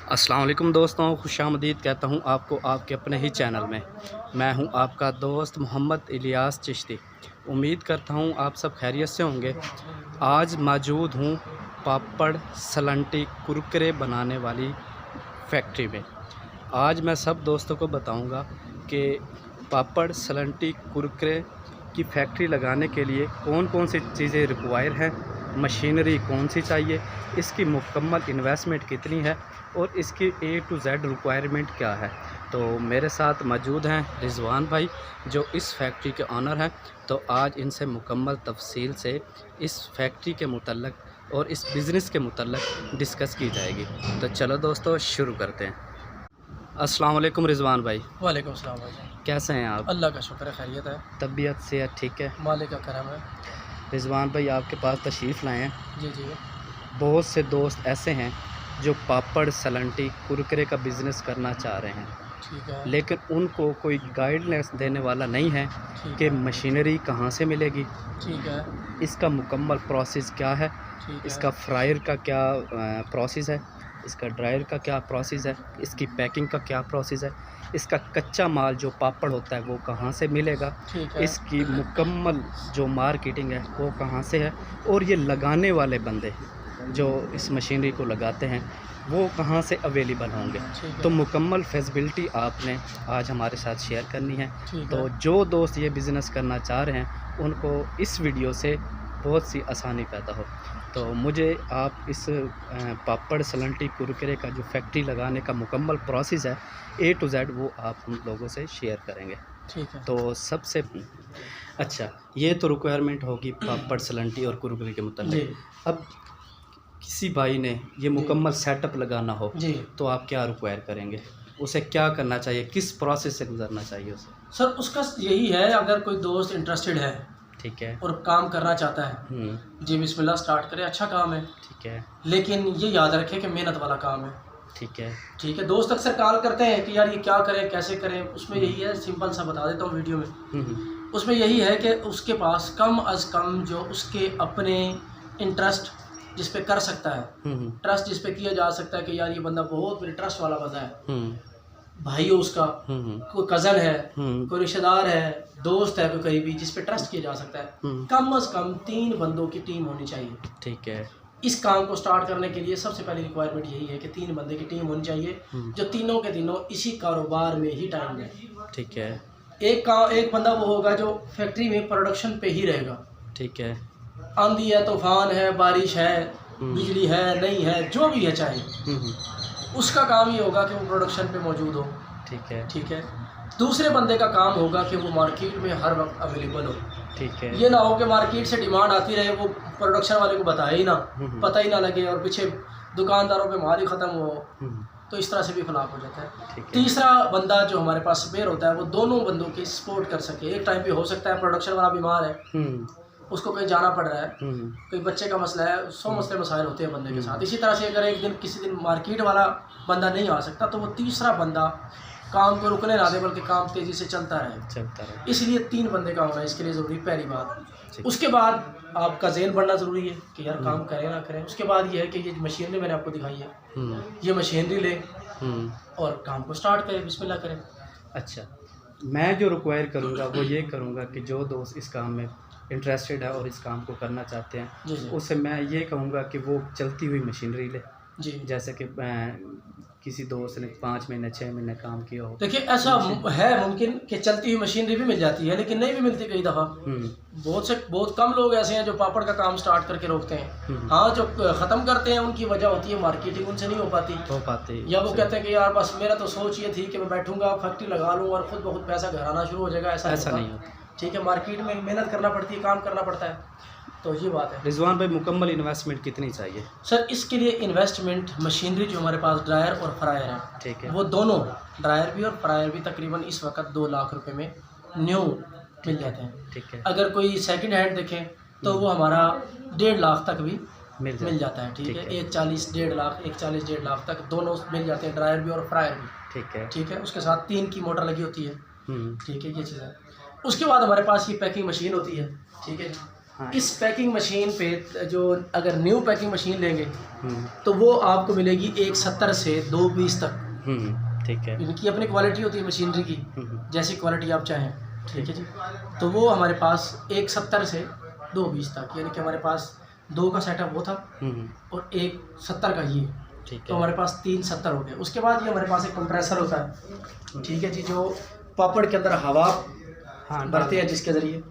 अस्सलाम वालेकुम दोस्तों, खुशामदीद कहता हूँ आपको आपके अपने ही चैनल में। मैं हूँ आपका दोस्त मोहम्मद इलियास चिश्ती। उम्मीद करता हूँ आप सब खैरियत से होंगे। आज मौजूद हूँ पापड़ सलंटी कुरकुरे बनाने वाली फैक्ट्री में। आज मैं सब दोस्तों को बताऊँगा कि पापड़ सलंटी कुरकुरे की फैक्ट्री लगाने के लिए कौन कौन सी चीज़ें रिक्वायर हैं, मशीनरी कौन सी चाहिए, इसकी मुकम्मल इन्वेस्टमेंट कितनी है और इसकी A to Z रिक्वायरमेंट क्या है। तो मेरे साथ मौजूद हैं रिजवान भाई जो इस फैक्ट्री के ऑनर हैं। तो आज इनसे मुकम्मल तफसील से इस फैक्ट्री के मुतल्लक और इस बिज़नेस के मुतल्लक डिस्कस की जाएगी। तो चलो दोस्तों शुरू करते हैं। अस्सलाम वालेकुम रिजवान भाई। वालेकुम अस्सलाम भाई। कैसे हैं आप? अल्लाह का शुक्र है, खैरियत है, तबीयत सेहत ठीक है? मालिक का करम है। रिजवान भाई आपके पास तशरीफ़ लाए हैं। जी जी। बहुत से दोस्त ऐसे हैं जो पापड़ सलंटी कुरकुरे का बिज़नेस करना चाह रहे हैं, ठीक है, लेकिन उनको कोई गाइडलाइंस देने वाला नहीं है कि मशीनरी कहाँ से मिलेगी, ठीक है, इसका मुकम्मल प्रोसेस क्या है, इसका फ्रायर का क्या प्रोसेस है, इसका ड्रायर का क्या प्रोसेस है, इसकी पैकिंग का क्या प्रोसेस है, इसका कच्चा माल जो पापड़ होता है वो कहाँ से मिलेगा, इसकी मुकम्मल जो मार्केटिंग है वो कहाँ से है, और ये लगाने वाले बंदे जो इस मशीनरी को लगाते हैं वो कहाँ से अवेलेबल होंगे। तो मुकम्मल फैसिलिटी आपने आज हमारे साथ शेयर करनी है। तो जो दोस्त ये बिज़नेस करना चाह रहे हैं उनको इस वीडियो से बहुत सी आसानी पैदा हो। तो मुझे आप इस पापड़ सलंटी कुरकुरे का जो फैक्ट्री लगाने का मुकम्मल प्रोसेस है A to Z वो आप उन लोगों से शेयर करेंगे। ठीक है। तो सबसे अच्छा, ये तो रिक्वायरमेंट होगी पापड़ सलंटी और कुरकुरे के मुताबिक। अब किसी भाई ने ये मुकम्मल सेटअप लगाना हो जी, तो आप क्या रिक्वायर करेंगे? उसे क्या करना चाहिए, किस प्रोसेस से गुजरना चाहिए उसे? सर उसका यही है, अगर कोई दोस्त इंटरेस्टेड है, ठीक है, और काम करना चाहता है, जी बिस्मिल्लाह स्टार्ट करे, अच्छा काम है, ठीक है, लेकिन ये याद रखे कि मेहनत वाला काम है। ठीक है, ठीक है। दोस्त अक्सर कॉल करते हैं कि यार ये क्या करें, कैसे करें, उसमें यही है, सिंपल सा बता देता हूँ वीडियो में। उसमें यही है कि उसके पास कम अज़ कम जो उसके अपने इंटरेस्ट जिस पे कर सकता है, ट्रस्ट जिस पे किया जा सकता है कि यार ये बंदा बहुत मेरे ट्रस्ट वाला बंदा है, भाई हो उसका, कोई कज़न है, कोई रिश्तेदार है, दोस्त है कोई करीबी जिस पे ट्रस्ट किया जा सकता है, कम अज़ कम 3 बंदों की टीम होनी चाहिए। ठीक है। इस काम को स्टार्ट करने के लिए सबसे पहली रिक्वायरमेंट यही है कि 3 बंदे की टीम होनी चाहिए जो तीनों के तीनों इसी कारोबार में ही टाइम दें। ठीक है। एक बंदा वो होगा जो फैक्ट्री में प्रोडक्शन पे ही रहेगा। ठीक है। आंधी है, तूफान है, बारिश है, बिजली है, नहीं है, जो भी है चाहे, उसका काम ये होगा कि वो प्रोडक्शन पे मौजूद हो। ठीक है। ठीक है। दूसरे बंदे का काम होगा कि वो मार्केट में हर वक्त अवेलेबल हो। ठीक है। ये ना हो कि मार्केट से डिमांड आती रहे, वो प्रोडक्शन वाले को बताए ही ना, पता ही ना लगे और पीछे दुकानदारों पे माल ही ख़त्म हो, तो इस तरह से भी फलाप हो जाता है। तीसरा बंदा जो हमारे पास स्पेयर होता है वो दोनों बंदों की सपोर्ट कर सके। एक टाइम पे हो सकता है प्रोडक्शन वाला बीमार है, उसको कहीं जाना पड़ रहा है, कोई बच्चे का मसला है, 100 मसले मसाइल होते हैं बंदे के साथ। इसी तरह से अगर एक दिन किसी दिन मार्केट वाला बंदा नहीं आ सकता तो वो तीसरा बंदा काम को रुकने ना दे बल्कि काम तेज़ी से चलता रहे। इसलिए 3 बंदे का होना इसके लिए ज़रूरी, पहली बात। उसके बाद आपका ज़हन बढ़ना ज़रूरी है कि यार काम करें ना करें। उसके बाद ये है कि ये मशीनरी मैंने आपको दिखाई है, ये मशीनरी ले और काम को स्टार्ट करें, बिस्मिल्लाह करें। अच्छा, मैं जो रिक्वायर करूँगा वो ये करूँगा कि जो दोस्त इस काम में इंटरेस्टेड है और इस काम को करना चाहते हैं उससे मैं ये कहूँगा कि वो चलती हुई मशीनरी ले। जी। जैसे कि किसी दोस्त ने 5 महीने 6 महीने काम किया हो। देखिए ऐसा है मुमकिन कि चलती हुई मशीनरी भी मिल जाती है, लेकिन नहीं भी मिलती कई दफ़ा। बहुत कम लोग ऐसे हैं जो पापड़ का काम स्टार्ट करके रोकते हैं। हाँ, जो ख़त्म करते हैं उनकी वजह होती है मार्केटिंग उनसे नहीं हो पाती, या वो कहते हैं कि यार बस मेरा तो सोच ये थी कि मैं बैठूंगा फैक्ट्री लगा लूँ और ख़ुद बहुत पैसा घर आना शुरू हो जाएगा। ऐसा नहीं होता। ठीक है, मार्केट में मेहनत करना पड़ती है, काम करना पड़ता है, तो ये बात है। रिजवान भाई मुकम्मल इन्वेस्टमेंट कितनी चाहिए? सर इसके लिए इन्वेस्टमेंट मशीनरी जो हमारे पास ड्रायर और फ्रायर है, ठीक है, वो दोनों ड्रायर भी और फ्रायर भी तकरीबन इस वक्त 2 लाख रुपए में न्यू मिल जाते हैं। ठीक है। अगर कोई सेकंड हैंड देखें तो वो हमारा 1.5 लाख तक भी मिल जाता है। ठीक है। 140 1.5 लाख तक दोनों मिल जाते हैं, ड्रायर भी और फ्रायर भी। ठीक है। ठीक है। उसके साथ 3 की मोटर लगी होती है। ठीक है, ये चीज़ है। उसके बाद हमारे पास ये पैकिंग मशीन होती है। ठीक है। हाँ। इस पैकिंग मशीन पे जो अगर न्यू पैकिंग मशीन लेंगे तो वो आपको मिलेगी 170 से 220 तक। ठीक है। इनकी अपनी क्वालिटी होती है मशीनरी की, जैसी क्वालिटी आप चाहें। ठीक है जी। तो वो हमारे पास 170 से 220 तक, यानी कि हमारे पास 2 का सेटअप वो था और 170 का ये। ठीक है। तो हमारे पास 370 हो गया। उसके बाद ये हमारे पास एक कंप्रेसर होता है। ठीक है जी, जो पापड़ के अंदर हवा भरते हैं जिसके ज़रिए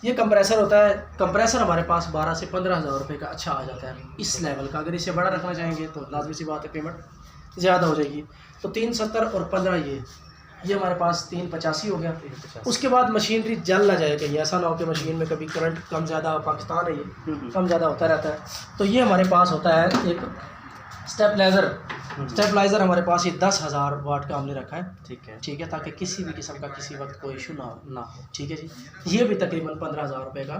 ये कंप्रेसर होता है। कंप्रेसर हमारे पास 12 से 15 हज़ार रुपये का अच्छा आ जाता है इस लेवल का। अगर इसे बड़ा रखना चाहेंगे तो लाजमी सी बात है पेमेंट ज़्यादा हो जाएगी। तो 370 और 15 ये हमारे पास 385 हो गया। उसके बाद मशीनरी जल ना जाए कहीं, ऐसा ना हो कि मशीन में कभी करंट कम ज़्यादा, पाकिस्तान है ये कम ज़्यादा होता रहता है। तो ये हमारे पास होता है एक स्टेबलाइज़र हमारे पास ये 10,000 वाट का हमने रखा है। ठीक है, ताकि किसी भी किस्म का किसी वक्त कोई इशू ना हो। ठीक है जी। ये भी तकरीबन 15,000 रुपये का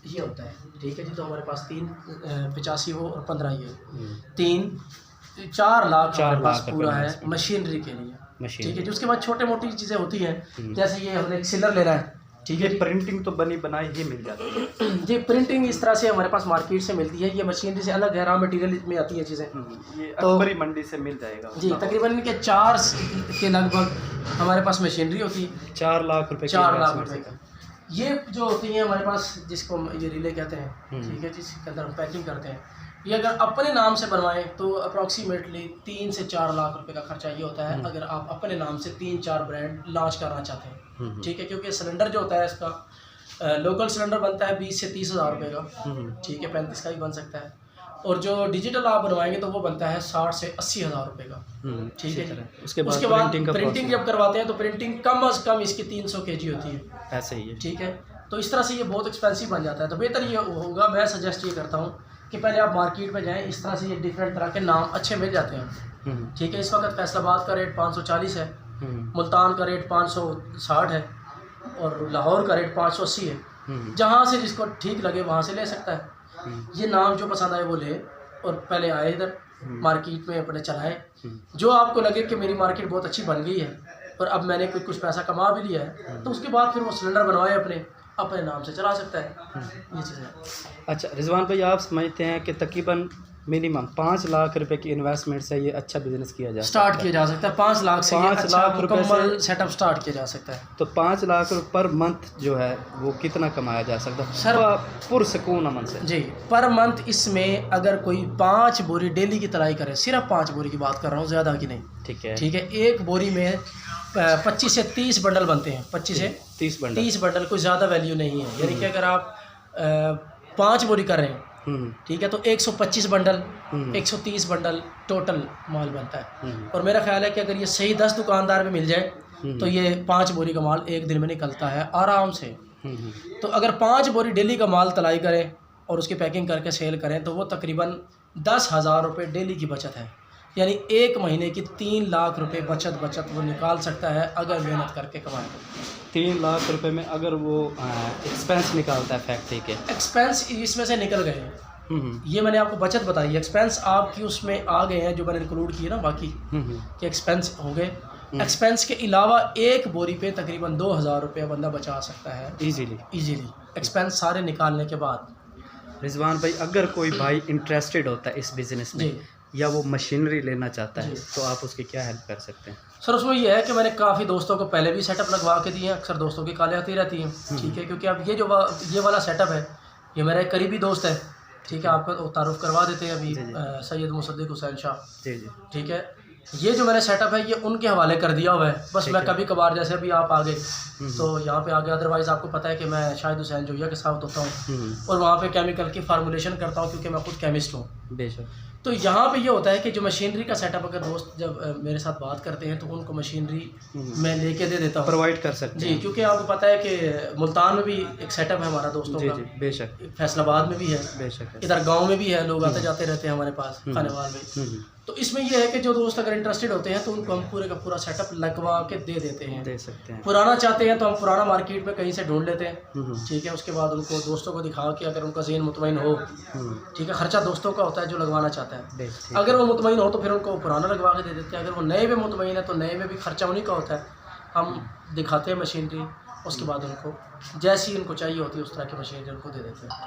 ये होता है। ठीक है जी। तो हमारे पास 385 हो और 15 ये 4 लाख हमारे पास पूरा है मशीनरी के लिए। ठीक है जी। उसके बाद छोटे मोटी चीज़ें होती हैं, जैसे ये हमने एक सिलर लेना है। ठीक है। प्रिंटिंग तो बनी बनाई ही मिल जाती है जी। प्रिंटिंग इस तरह से हमारे पास मार्केट से मिलती है, ये मशीनरी से अलग है, रॉ मटेरियल में आती है चीज़ें। ये तो बड़ी मंडी से मिल जाएगा जी। तकरीबन इनके 4 के लगभग हमारे पास मशीनरी होती है। 4 लाख रुपए 4 लाख रुपए का ये जो होती है हमारे पास, जिसको ये रिले कहते हैं। ठीक है। जिसके अंदर हम पैकिंग करते हैं, ये अगर अपने नाम से बनवाएं तो अप्रॉक्सीमेटली 3 से 4 लाख रुपए का खर्चा ये होता है, अगर आप अपने नाम से 3-4 ब्रांड लॉन्च करना चाहते हैं। ठीक है। क्योंकि सिलेंडर जो होता है इसका लोकल सिलेंडर बनता है 20 से 30 हज़ार रुपये का। ठीक है। 35 का भी बन सकता है, और जो डिजिटल आप बनवाएंगे तो वो बनता है 60 से 80 हज़ार रुपये का। ठीक है। उसके बाद प्रिंटिंग जब करवाते हैं तो प्रिंटिंग कम अज़ कम इसकी 300 kg होती है। ऐसे ही है। ठीक है। तो इस तरह से ये बहुत एक्सपेंसिव बन जाता है। तो बेहतर ये होगा, मैं सजेस्ट ये करता हूँ कि पहले आप मार्केट में जाएं। इस तरह से ये डिफरेंट तरह के नाम अच्छे मिल जाते हैं। ठीक है। इस वक्त फैसलाबाद का रेट 540 है, मुल्तान का रेट 560 है और लाहौर का रेट 580 है। जहाँ से जिसको ठीक लगे वहाँ से ले सकता है। ये नाम जो पसंद आए वो ले, और पहले आए इधर मार्केट में अपने चलाए। जो आपको लगे कि मेरी मार्केट बहुत अच्छी बन गई है और अब मैंने कुछ पैसा कमा भी लिया है, तो उसके बाद फिर वो सिलेंडर बनवाए अपने नाम से चला सकता है। ये चीज़ है। अच्छा रिजवान भाई, आप समझते हैं कि तकरीबन मिनिमम 5 लाख रुपए की इन्वेस्टमेंट से ये अच्छा बिजनेस किया जा सकता है। 5 लाख से 5 लाख रुपए से सेटअप स्टार्ट किया जा सकता है। तो 5 लाख रुपये पर मंथ जो है वो कितना कमाया जा सकता है सर पुरसकून अमन से? जी, पर मंथ इसमें अगर कोई 5 बोरी डेली की तलाई करे, सिर्फ 5 बोरी की बात कर रहा हूँ, ज़्यादा की नहीं। ठीक है। ठीक है। एक बोरी में 25 से 30 बंडल बनते हैं। 25 से 30 बंडल कोई ज़्यादा वैल्यू नहीं है। यानी कि अगर आप 5 बोरी कर रहे हैं, ठीक है, तो 125 बंडल 130 बंडल टोटल माल बनता है। और मेरा ख्याल है कि अगर ये सही 10 दुकानदार में मिल जाए तो ये 5 बोरी का माल एक दिन में निकलता है आराम से। तो अगर 5 बोरी डेली का माल तलाई करें और उसकी पैकिंग करके सेल करें तो वो तकरीबन 10,000 रुपये डेली की बचत है। यानी एक महीने की 3 लाख रुपए बचत वो निकाल सकता है अगर मेहनत करके कमाए। 3 लाख रुपए में अगर वो एक्सपेंस निकालता है फैक्ट्री के, एक्सपेंस इसमें से निकल गए हैं। ये मैंने आपको बचत बताई, एक्सपेंस आपकी उसमें आ गए हैं जो मैंने इंक्लूड किए ना बाकी के एक्सपेंस हो गए। एक्सपेंस के अलावा एक बोरी पे तकरीबन 2,000 रुपये बंदा बचा सकता है इजीली एक्सपेंस सारे निकालने के बाद। रिजवान भाई, अगर कोई भाई इंटरेस्टेड होता है इस बिज़नेस में या वो मशीनरी लेना चाहता है तो आप उसकी क्या हेल्प कर सकते हैं? सर उसमें ये है कि मैंने काफ़ी दोस्तों को पहले भी सेटअप लगवा के दिए हैं। अक्सर दोस्तों की कॉलें आती रहती हैं। ठीक है। क्योंकि अब ये वाला सेटअप है, ये मेरा एक करीबी दोस्त है। ठीक है। आपका तारुफ करवा देते हैं अभी, सैयद मुसद्दिक हुसैन शाह। ठीक है। ये जो मेरा सेटअप है ये उनके हवाले कर दिया हुआ है। बस मैं कभी कभार जैसे अभी आप आ गए तो यहाँ पे आ गए, अदरवाइज़ आपको पता है कि मैं शाहिद हुसैन जोया के साथ होता हूँ और वहाँ पे केमिकल की फार्मूलेशन करता हूँ क्योंकि मैं खुद केमिस्ट हूँ। बेशक। तो यहाँ पे ये होता है कि जो मशीनरी का सेटअप अगर दोस्त जब मेरे साथ बात करते हैं तो उनको मशीनरी मैं लेके दे देता हूँ, प्रोवाइड कर सकते हैं। जी, क्योंकि आपको पता है कि मुल्तान में भी एक सेटअप है हमारा दोस्तों का। बेशक। फैसलाबाद में भी है, बेशक। इधर गांव में भी है, लोग आते जाते रहते हैं हमारे पास खानेवाल में। तो इसमें यह है कि जो दोस्त अगर इंटरेस्टेड होते हैं तो उनको हम पूरे का पूरा सेटअप लगवा के दे देते हैं, दे सकते हैं। पुराना चाहते हैं तो हम पुराना मार्केट में कहीं से ढूंढ लेते हैं। ठीक है। उसके बाद उनको दोस्तों को दिखा के अगर उनका ज़हन मुतमईन हो, ठीक है, खर्चा दोस्तों का होता है जो लगवाना चाहता है। अगर वो मुतमईन हो तो फिर उनको पुराना लगवा के दे देते हैं। अगर वो नए में मुतमईन है तो नए में भी खर्चा उन्हीं का होता है। हम दिखाते हैं मशीनरी, उसके बाद उनको जैसी उनको चाहिए होती है उस तरह की मशीनरी उनको दे देते हैं।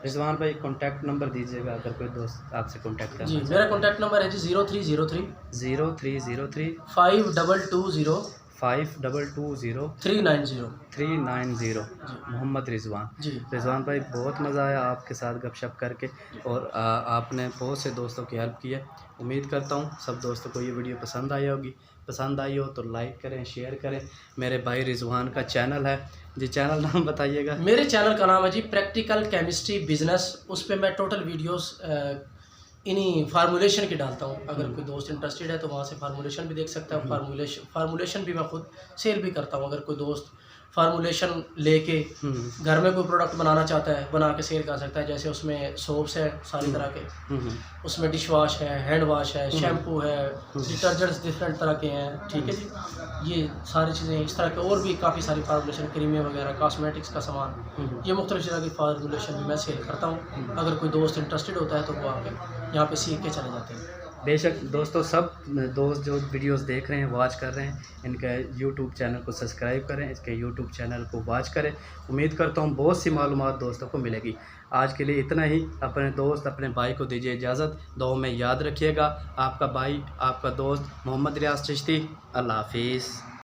रिजवान भाई कॉन्टैक्ट नंबर दीजिएगा अगर कोई दोस्त आपसे कॉन्टैक्ट करना जी, मेरा कॉन्टैक्ट नंबर है जी 0303 0303 5220 5220 390 390। मोहम्मद रिजवान। जी। रिजवान भाई बहुत मज़ा आया आपके साथ गपशप करके, और आपने बहुत से दोस्तों की हेल्प की है। उम्मीद करता हूँ सब दोस्तों को ये वीडियो पसंद आई होगी। पसंद आई हो तो लाइक करें, शेयर करें। मेरे भाई रिजवान का चैनल है जी, चैनल नाम बताइएगा। मेरे चैनल का नाम है जी प्रैक्टिकल केमिस्ट्री बिजनेस। उस पर मैं टोटल वीडियोस इन्हीं फार्मूलेशन की डालता हूँ। अगर कोई दोस्त इंटरेस्टेड है तो वहाँ से फार्मूलेशन भी देख सकता है। फार्मूलेशन भी मैं खुद सेल भी करता हूँ। अगर कोई दोस्त फार्मूलेशन लेके घर में कोई प्रोडक्ट बनाना चाहता है, बना के सेल कर सकता है। जैसे उसमें सोप्स है सारी तरह के, उसमें डिश वॉश है, हैंड वॉश है, शैम्पू है, डिटर्जेंट्स डिफरेंट तरह के हैं। ठीक है जी, ये सारी चीज़ें इस तरह के और भी काफ़ी सारी फार्मूलेशन, क्रीमें वगैरह, कॉस्मेटिक्स का सामान, ये मुख्तलिफ तरह की फार्मूलेशन भी मैं सेल करता हूँ। अगर कोई दोस्त इंटरेस्टेड होता है तो वो आके यहाँ पे सीख के चले जाते हैं। बेशक दोस्तों, सब दोस्त जो वीडियोस देख रहे हैं, वॉच कर रहे हैं, इनका यूट्यूब चैनल को सब्सक्राइब करें, इसके यूट्यूब चैनल को वॉच करें। उम्मीद करता हूँ बहुत सी मालूमात दोस्तों को मिलेगी। आज के लिए इतना ही। अपने दोस्त, अपने भाई को दीजिए इजाज़त। दुआ में याद रखिएगा। आपका भाई, आपका दोस्त मोहम्मद इलियास चिश्ती। अल्लाह हाफिज़।